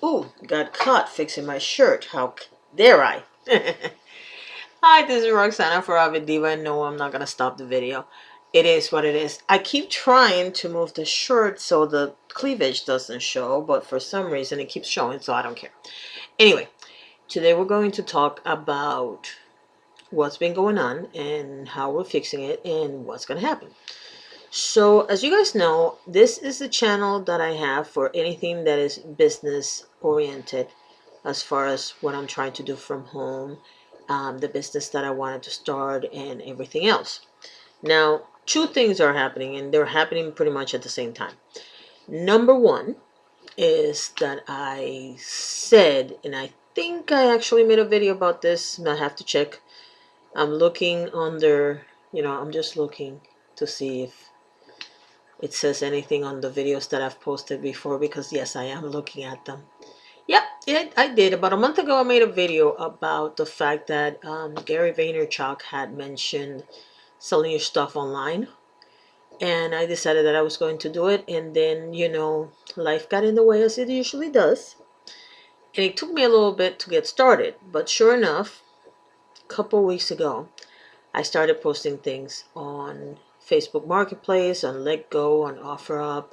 Ooh, got caught fixing my shirt. How dare I? Hi, this is Roxana for Avid Diva. No, I'm not going to stop the video. It is what it is. I keep trying to move the shirt so the cleavage doesn't show, but for some reason it keeps showing, so I don't care. Anyway, today we're going to talk about what's been going on and how we're fixing it and what's going to happen. So, as you guys know, this is the channel that I have for anything that is business oriented, as far as what I'm trying to do from home, the business that I wanted to start, and everything else. Now, two things are happening, and they're happening pretty much at the same time. Number one is that I said, and I think I actually made a video about this, and I have to check. I'm looking under, I'm just looking to see if it says anything on the videos that I've posted before, because yes, I am looking at them. Yeah, I did. About a month ago, I made a video about the fact that Gary Vaynerchuk had mentioned selling your stuff online. And I decided that I was going to do it. And then, life got in the way, as it usually does. And it took me a little bit to get started. But sure enough, a couple weeks ago, I started posting things on Facebook Marketplace, on Let Go, on OfferUp.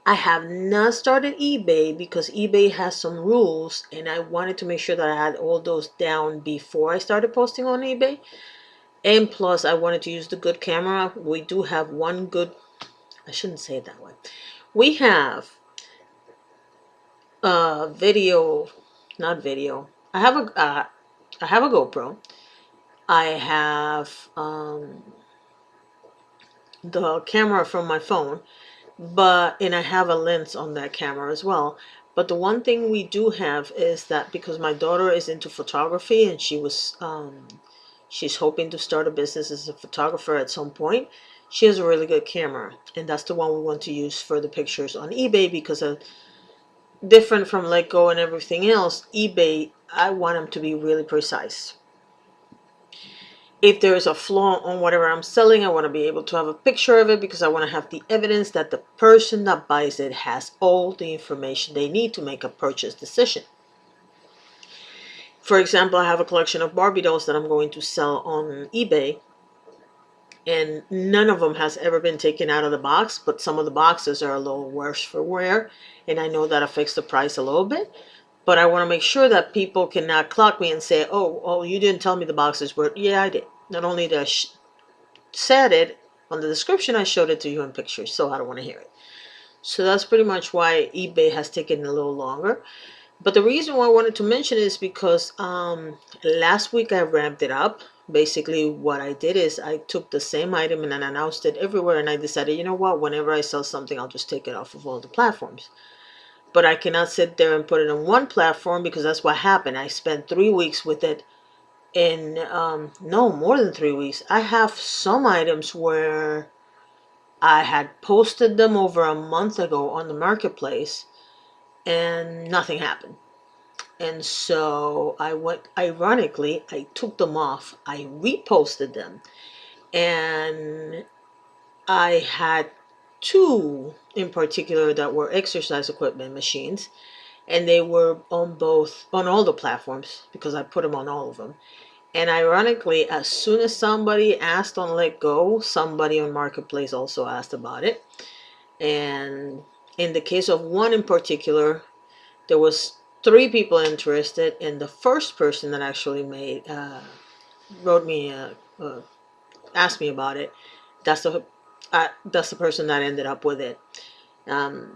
I have not started eBay because eBay has some rules, and I wanted to make sure that I had all those down before I started posting on eBay. And plus, I wanted to use the good camera. We do have one good, I shouldn't say it that way. We have video, not video. I have a GoPro. I have the camera from my phone, and I have a lens on that camera as well. But the one thing we do have is that because my daughter is into photography and she's hoping to start a business as a photographer at some point, she has a really good camera, and that's the one we want to use for the pictures on eBay, because different from Let Go and everything else, eBay, I want them to be really precise. If there's a flaw on whatever I'm selling, I want to be able to have a picture of it, because I want to have the evidence that the person that buys it has all the information they need to make a purchase decision. For example, I have a collection of Barbie dolls that I'm going to sell on eBay, and none of them has ever been taken out of the box, but some of the boxes are a little worse for wear, and I know that affects the price a little bit. But I want to make sure that people cannot clock me and say, oh, you didn't tell me the boxes were. Yeah, I did. Not only did I said it on the description, I showed it to you in pictures, so I don't want to hear it. So that's pretty much why eBay has taken a little longer. But the reason why I wanted to mention it is because last week I ramped it up. Basically, what I did is I took the same item and I announced it everywhere, and I decided, you know what, whenever I sell something, I'll just take it off of all the platforms. But I cannot sit there and put it on one platform, because that's what happened. I spent 3 weeks with it. In no, more than 3 weeks. I have some items where I had posted them over a month ago on the marketplace and nothing happened. And so ironically, I took them off. I reposted them, and I had two in particular that were exercise equipment machines, and they were on all the platforms, because I put them on all of them. And ironically, as soon as somebody asked on Let Go, somebody on Marketplace also asked about it. And in the case of one in particular, there was 3 people interested, and the first person that actually wrote me, asked me about it. That's the person that ended up with it.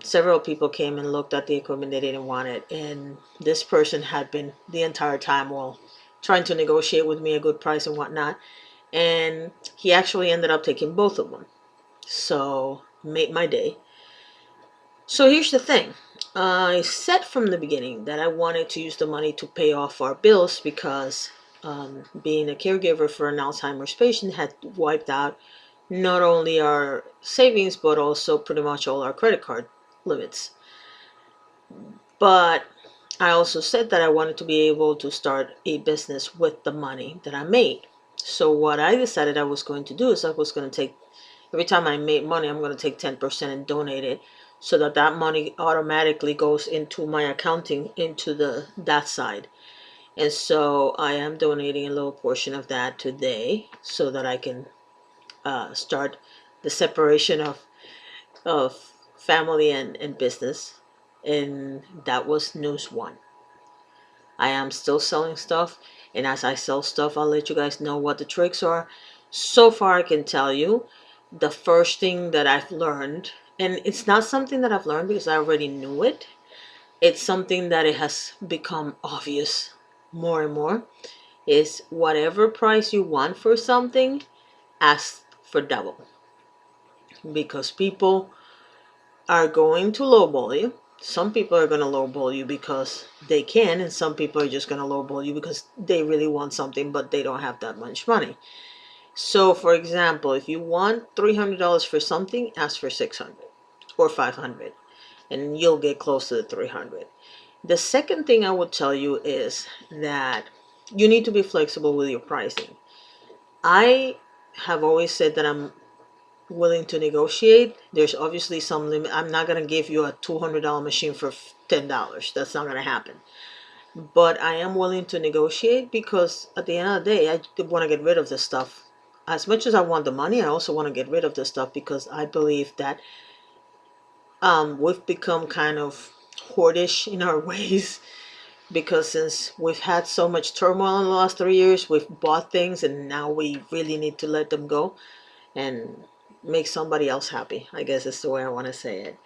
Several people came and looked at the equipment. They didn't want it, and this person had been the entire time, trying to negotiate with me a good price and whatnot, and he actually ended up taking both of them. So made my day. So here's the thing. I said from the beginning that I wanted to use the money to pay off our bills, because being a caregiver for an Alzheimer's patient had wiped out not only our savings, but also pretty much all our credit card limits. But I also said that I wanted to be able to start a business with the money that I made. So what I decided I was going to do is I was going to take, every time I made money, I'm going to take 10% and donate it so that that money automatically goes into my accounting, into that side. And so I am donating a little portion of that today so that I can start the separation of family and business. And that was news one. I am still selling stuff, and as I sell stuff, I'll let you guys know what the tricks are. So far, I can tell you the first thing that I've learned, and it's not something that I've learned because I already knew it, it's something that it has become obvious more and more, is whatever price you want for something, ask for double. Because people are going to lowball you. Some people are going to lowball you because they can, and some people are just going to lowball you because they really want something, but they don't have that much money. So, for example, if you want $300 for something, ask for 600 or 500, and you'll get close to the 300. The second thing I would tell you is that you need to be flexible with your pricing. I have always said that I'm willing to negotiate. There's obviously some limit. I'm not going to give you a $200 machine for $10. That's not going to happen. But I am willing to negotiate because at the end of the day, I want to get rid of this stuff. As much as I want the money, I also want to get rid of this stuff because I believe that we've become kind of hoardish in our ways, because since we've had so much turmoil in the last 3 years, we've bought things and now we really need to let them go and make somebody else happy, I guess is the way I want to say it.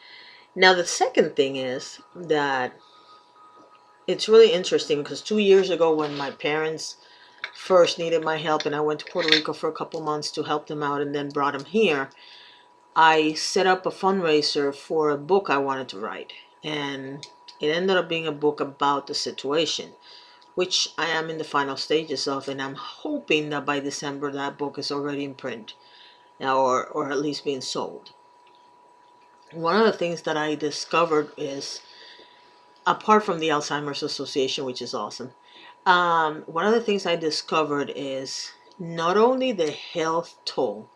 Now, the second thing is that it's really interesting because 2 years ago, when my parents first needed my help and I went to Puerto Rico for a couple months to help them out and then brought them here, I set up a fundraiser for a book I wanted to write. And it ended up being a book about the situation, which I am in the final stages of, and I'm hoping that by December that book is already in print, or at least being sold. One of the things that I discovered is, apart from the Alzheimer's Association, which is awesome, one of the things I discovered is not only the health toll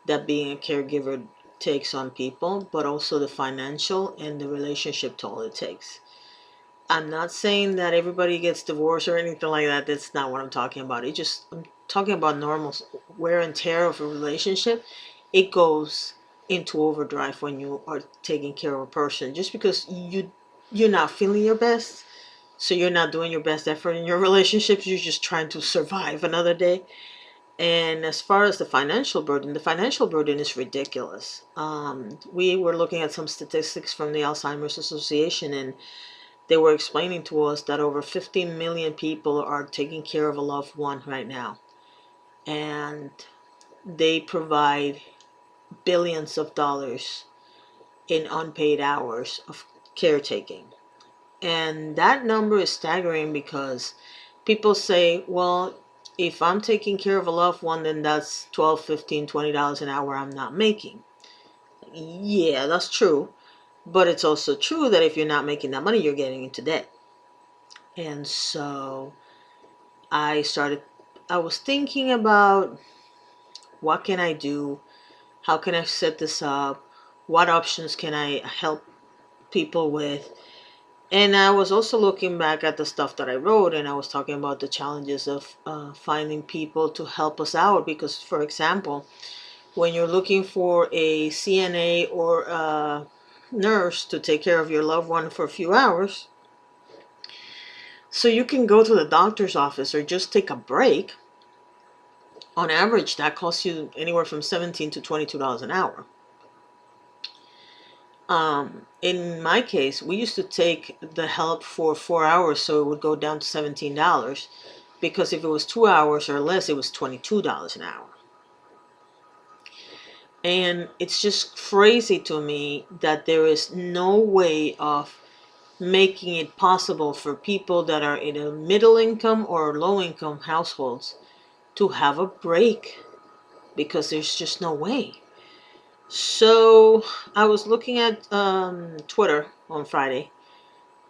that being a caregiver takes on people, but also the financial and the relationship toll it takes. I'm not saying that everybody gets divorced or anything like that. That's not what I'm talking about. I'm talking about normal wear and tear of a relationship. It goes into overdrive when you are taking care of a person, just because you're not feeling your best. So you're not doing your best effort in your relationships. You're just trying to survive another day. And as far as the financial burden is ridiculous. We were looking at some statistics from the Alzheimer's Association, and they were explaining to us that over 15 million people are taking care of a loved one right now. And they provide billions of dollars in unpaid hours of caretaking. And that number is staggering because people say, well, if I'm taking care of a loved one, then that's $12, $15, $20 an hour I'm not making. Yeah, that's true. But it's also true that if you're not making that money, you're getting into debt. And so I was thinking about what can I do? How can I set this up? What options can I help people with? And I was also looking back at the stuff that I wrote, and I was talking about the challenges of finding people to help us out. Because, for example, when you're looking for a CNA or a nurse to take care of your loved one for a few hours, so you can go to the doctor's office or just take a break, on average, that costs you anywhere from $17 to $22 an hour. In my case, we used to take the help for 4 hours, so it would go down to $17. Because if it was 2 hours or less, it was $22 an hour. And it's just crazy to me that there is no way of making it possible for people that are in a middle income or low income households to have a break, because there's just no way. So I was looking at Twitter on Friday,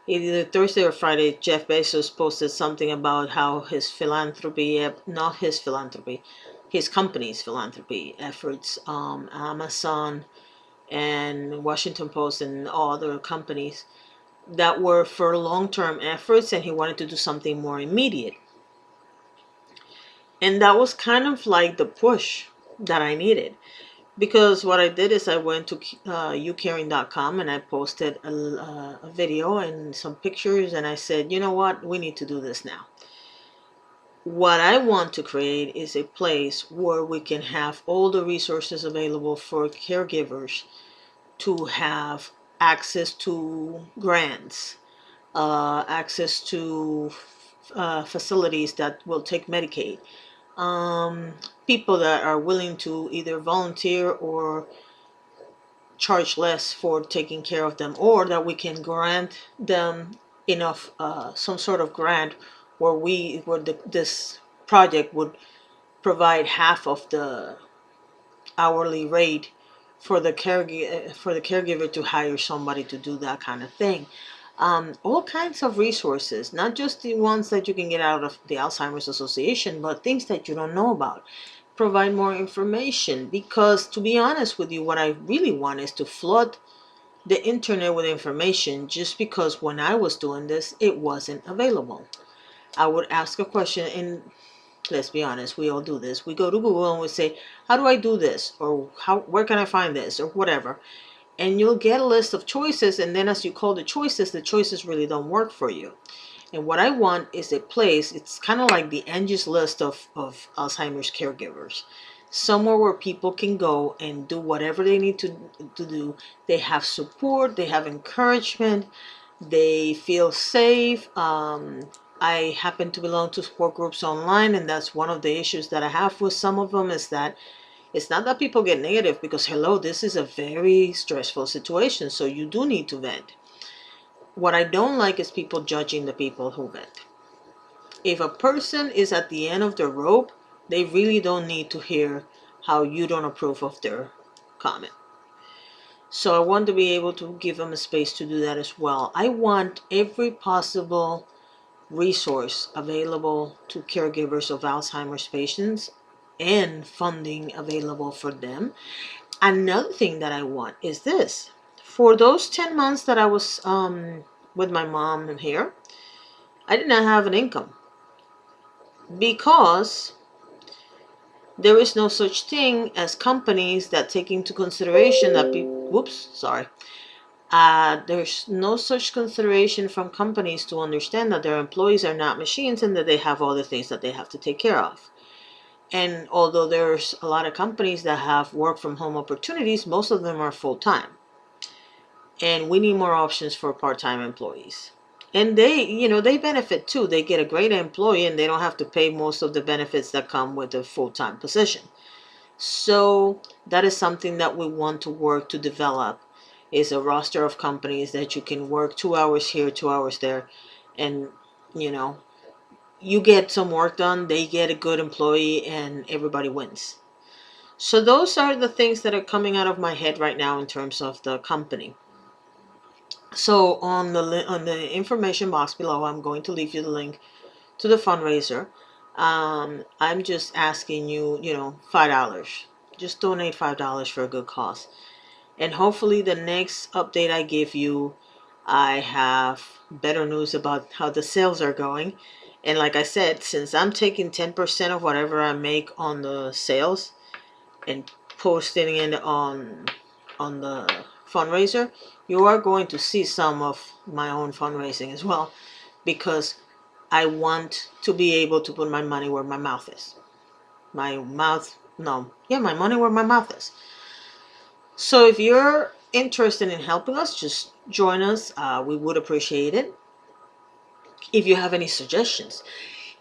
either Thursday or Friday. Jeff Bezos posted something about how his philanthropy, not his philanthropy, his company's philanthropy efforts, Amazon and Washington Post and all other companies that were for long-term efforts, and he wanted to do something more immediate. And that was kind of like the push that I needed. Because what I did is I went to youcaring.com and I posted a video and some pictures, and I said, you know what, we need to do this now. What I want to create is a place where we can have all the resources available for caregivers to have access to grants, access to facilities that will take Medicaid, people that are willing to either volunteer or charge less for taking care of them, or that we can grant them enough, some sort of grant where this project would provide half of the hourly rate for the caregiver to hire somebody to do that kind of thing. All kinds of resources, not just the ones that you can get out of the Alzheimer's Association, but things that you don't know about. Provide more information, because to be honest with you, what I really want is to flood the internet with information, just because when I was doing this, it wasn't available. I would ask a question, and let's be honest, we all do this. We go to Google and we say, how do I do this? Or where can I find this? Or whatever. And you'll get a list of choices, and then as you call the choices really don't work for you. And what I want is a place, it's kind of like the Angie's List of Alzheimer's caregivers. Somewhere where people can go and do whatever they need to do. They have support, they have encouragement, they feel safe. I happen to belong to support groups online, and that's one of the issues that I have with some of them, is that it's not that people get negative, because hello, this is a very stressful situation, so you do need to vent. What I don't like is people judging the people who vent. If a person is at the end of their rope, they really don't need to hear how you don't approve of their comment. So I want to be able to give them a space to do that as well. I want every possible resource available to caregivers of Alzheimer's patients, and funding available for them. Another thing that I want is this. For those 10 months that I was with my mom here, I did not have an income, because there is no such thing as companies that take into consideration that there's no such consideration from companies to understand that their employees are not machines, and that they have all the things that they have to take care of. And although there's a lot of companies that have work from home opportunities, most of them are full-time. And we need more options for part-time employees. And they benefit too. They get a great employee, and they don't have to pay most of the benefits that come with a full-time position. So that is something that we want to work to develop, is a roster of companies that you can work 2 hours here, 2 hours there, and you get some work done, they get a good employee, and everybody wins. So those are the things that are coming out of my head right now in terms of the company. So on the information box below, I'm going to leave you the link to the fundraiser. I'm just asking you, $5. Just donate $5 for a good cause. And hopefully the next update I give you, I have better news about how the sales are going. And like I said, since I'm taking 10% of whatever I make on the sales and posting it on the fundraiser, you are going to see some of my own fundraising as well, because I want to be able to put my money where my mouth is. My money where my mouth is. So if you're interested in helping us, just join us. We would appreciate it. If you have any suggestions,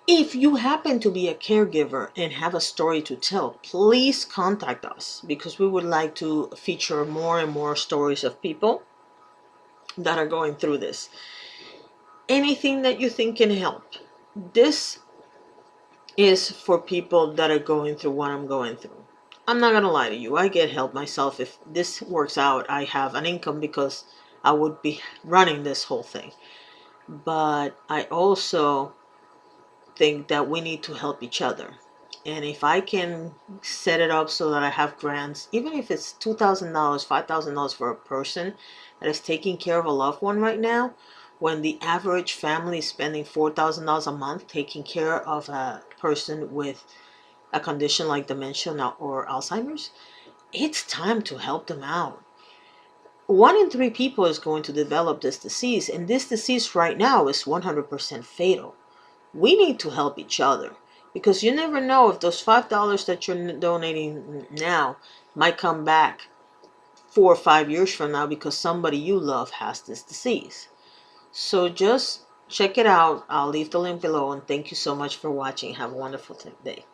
if you happen to be a caregiver and have a story to tell, please contact us, because we would like to feature more and more stories of people that are going through this. Anything that you think can help. This is for people that are going through what I'm going through. I'm not gonna lie to you, I get help myself. If this works out, I have an income, because I would be running this whole thing. But I also think that we need to help each other. And if I can set it up so that I have grants, even if it's $2,000, $5,000 for a person that is taking care of a loved one right now, when the average family is spending $4,000 a month taking care of a person with a condition like dementia or Alzheimer's, it's time to help them out. 1 in 3 people is going to develop this disease, and this disease right now is 100% fatal. We need to help each other, because you never know if those $5 that you're donating now might come back 4 or 5 years from now because somebody you love has this disease. So just check it out. I'll leave the link below, and thank you so much for watching. Have a wonderful day.